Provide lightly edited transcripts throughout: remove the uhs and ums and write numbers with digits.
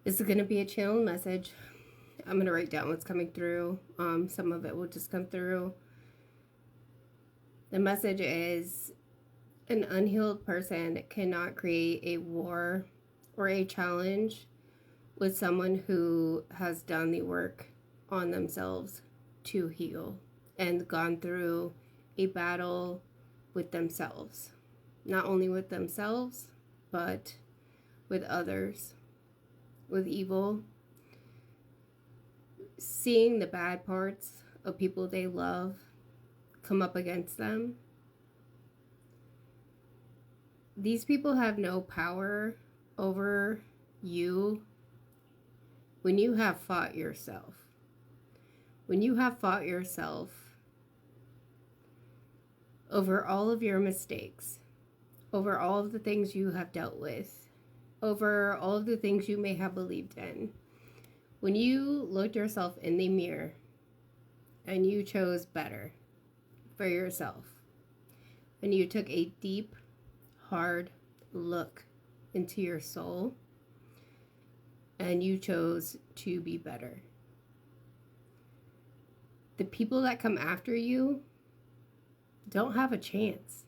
This is going to be a channel message. I'm going to write down what's coming through. Some of it will just come through. The message is an unhealed person cannot create a war or a challenge with someone who has done the work on themselves to heal and gone through a battle with themselves. Not only with themselves, but with others, with evil, seeing the bad parts of people they love come up against them. These people have no power over you when you have fought yourself. When you have fought yourself over all of your mistakes, over all of the things you have dealt with, over all of the things you may have believed in. When you looked yourself in the mirror and you chose better for yourself, and you took a deep, hard look into your soul, and you chose to be better. The people that come after you don't have a chance,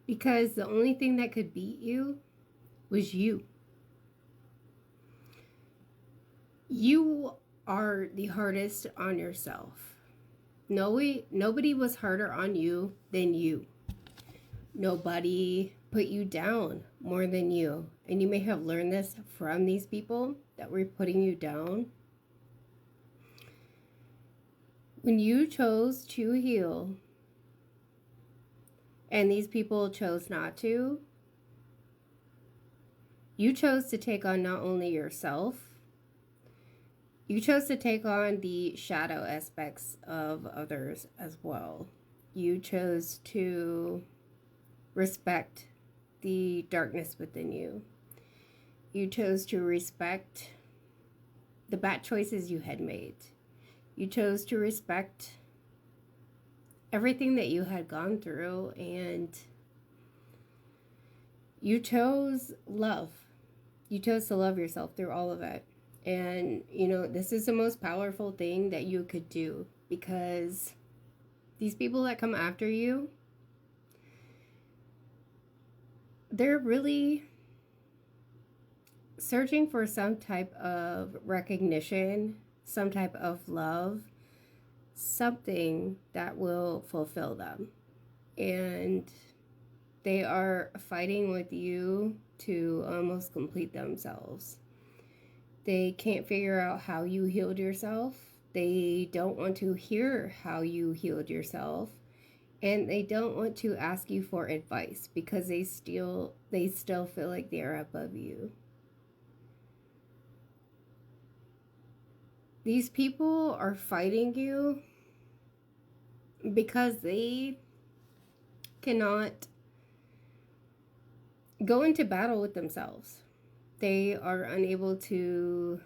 because the only thing that could beat you was you. You are the hardest on yourself. Nobody was harder on you than you. Nobody put you down more than you. And you may have learned this from these people that were putting you down. When you chose to heal, and these people chose not to, you chose to take on not only yourself, you chose to take on the shadow aspects of others as well. You chose to respect the darkness within you. You chose to respect the bad choices you had made. You chose to respect everything that you had gone through, and you chose love. You chose to love yourself through all of it. And, this is the most powerful thing that you could do, because these people that come after you, they're really searching for some type of recognition, some type of love, something that will fulfill them. And they are fighting with you to almost complete themselves. They can't figure out how you healed yourself. They don't want to hear how you healed yourself. And they don't want to ask you for advice, because they still feel like they are above you. These people are fighting you because they cannot go into battle with themselves. They are unable to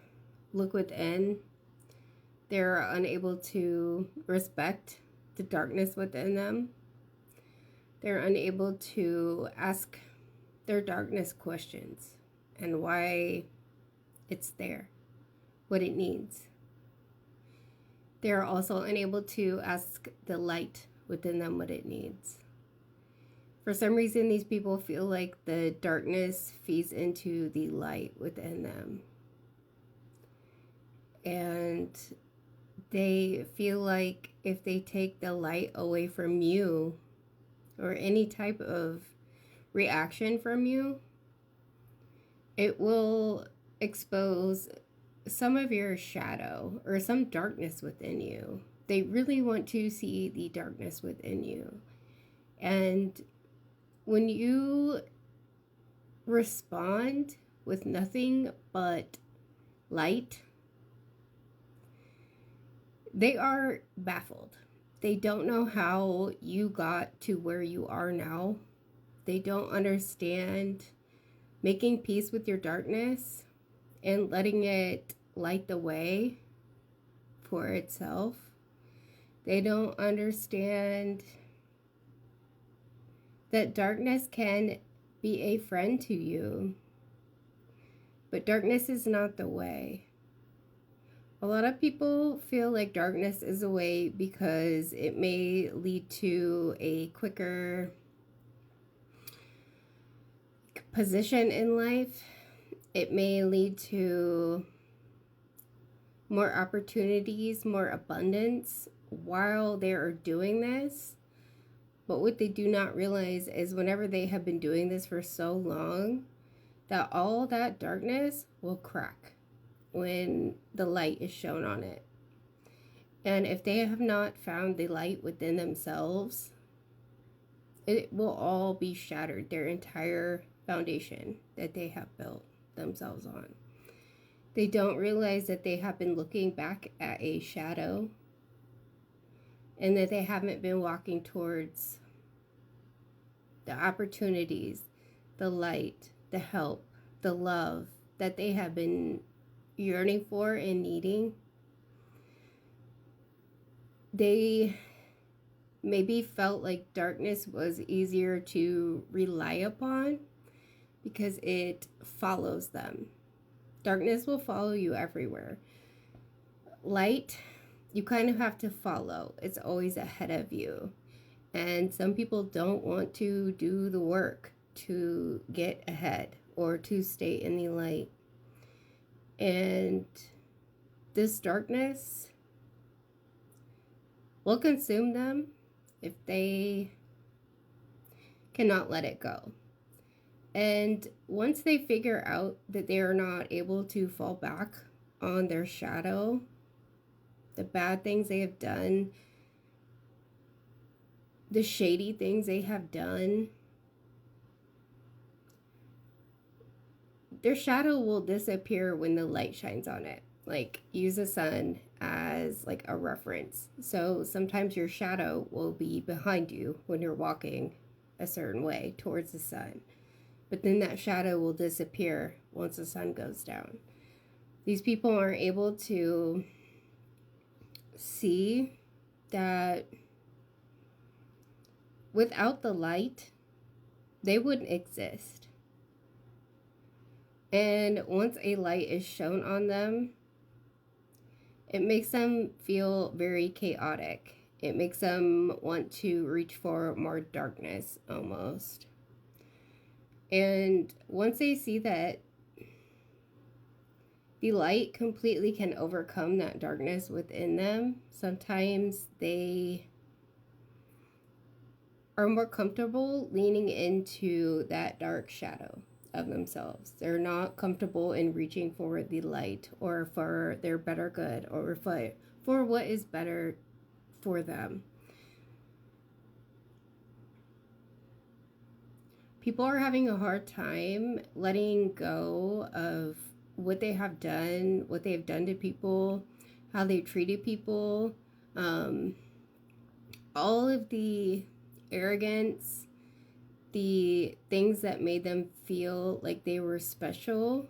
look within. They're unable to respect the darkness within them. They're unable to ask their darkness questions and why it's there, what it needs. They're also unable to ask the light within them what it needs. For some reason, these people feel like the darkness feeds into the light within them. And they feel like if they take the light away from you, or any type of reaction from you, it will expose some of your shadow or some darkness within you. They really want to see the darkness within you. And when you respond with nothing but light, they are baffled. They don't know how you got to where you are now. They don't understand making peace with your darkness and letting it light the way for itself. They don't understand that darkness can be a friend to you. But darkness is not the way. A lot of people feel like darkness is a way because it may lead to a quicker position in life. It may lead to more opportunities, more abundance while they are doing this. But what they do not realize is whenever they have been doing this for so long, that all that darkness will crack when the light is shown on it. And if they have not found the light within themselves, it will all be shattered, their entire foundation that they have built themselves on. They don't realize that they have been looking back at a shadow and that they haven't been walking towards the opportunities, the light, the help, the love that they have been yearning for and needing. They maybe felt like darkness was easier to rely upon because it follows them. Darkness will follow you everywhere. Light, you kind of have to follow. It's always ahead of you. And some people don't want to do the work to get ahead or to stay in the light. And this darkness will consume them if they cannot let it go. And once they figure out that they are not able to fall back on their shadow, the bad things they have done, the shady things they have done, their shadow will disappear when the light shines on it. Like, use the sun as like a reference. So sometimes your shadow will be behind you when you're walking a certain way towards the sun. But then that shadow will disappear once the sun goes down. These people aren't able to see that without the light, they wouldn't exist. And once a light is shown on them, it makes them feel very chaotic. It makes them want to reach for more darkness almost. And once they see that the light completely can overcome that darkness within them, sometimes they are more comfortable leaning into that dark shadow of themselves. They're not comfortable in reaching for the light or for their better good or for what is better for them. People are having a hard time letting go of what they have done, what they have done to people, how they've treated people, all of the arrogance, the things that made them feel like they were special.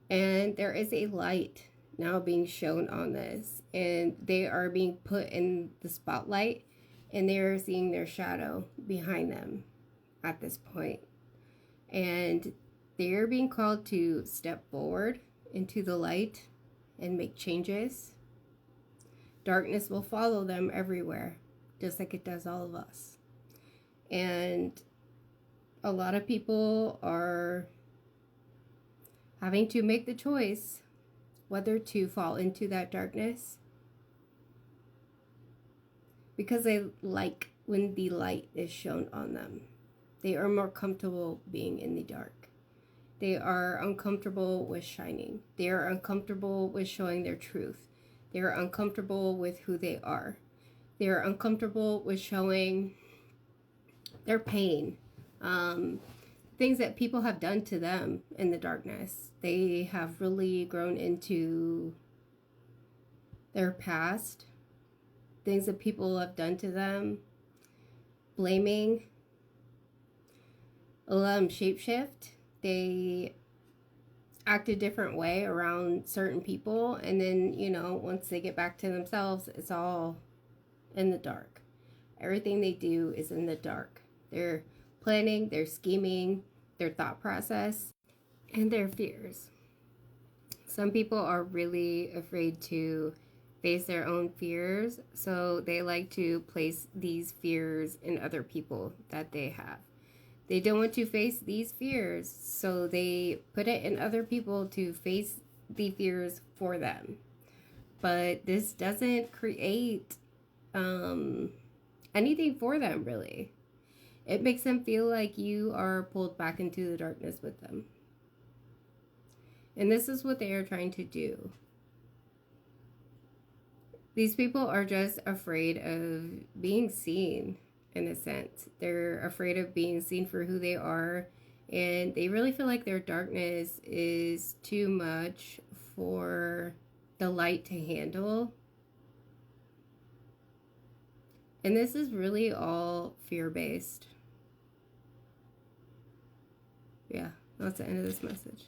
And there is a light now being shown on this, and they are being put in the spotlight, and they are seeing their shadow behind them at this point. And they are being called to step forward into the light and make changes. Darkness will follow them everywhere, just like it does all of us. And a lot of people are having to make the choice whether to fall into that darkness, because they like when the light is shown on them. They are more comfortable being in the dark. They are uncomfortable with shining. They are uncomfortable with showing their truth. They are uncomfortable with who they are. They are uncomfortable with showing their pain, things that people have done to them in the darkness. They have really grown into their past, things that people have done to them, blaming, shapeshift. They act a different way around certain people, and then, once they get back to themselves, it's all in the dark. Everything they do is in the dark. They're planning, they're scheming, their thought process and their fears. Some people are really afraid to face their own fears, so they like to place these fears in other people that they have. They don't want to face these fears, so they put it in other people to face the fears for them. But this doesn't create anything for them, really. It makes them feel like you are pulled back into the darkness with them. And this is what they are trying to do. These people are just afraid of being seen, in a sense. They're afraid of being seen for who they are, and they really feel like their darkness is too much for the light to handle. And this is really all fear-based. Yeah, that's the end of this message.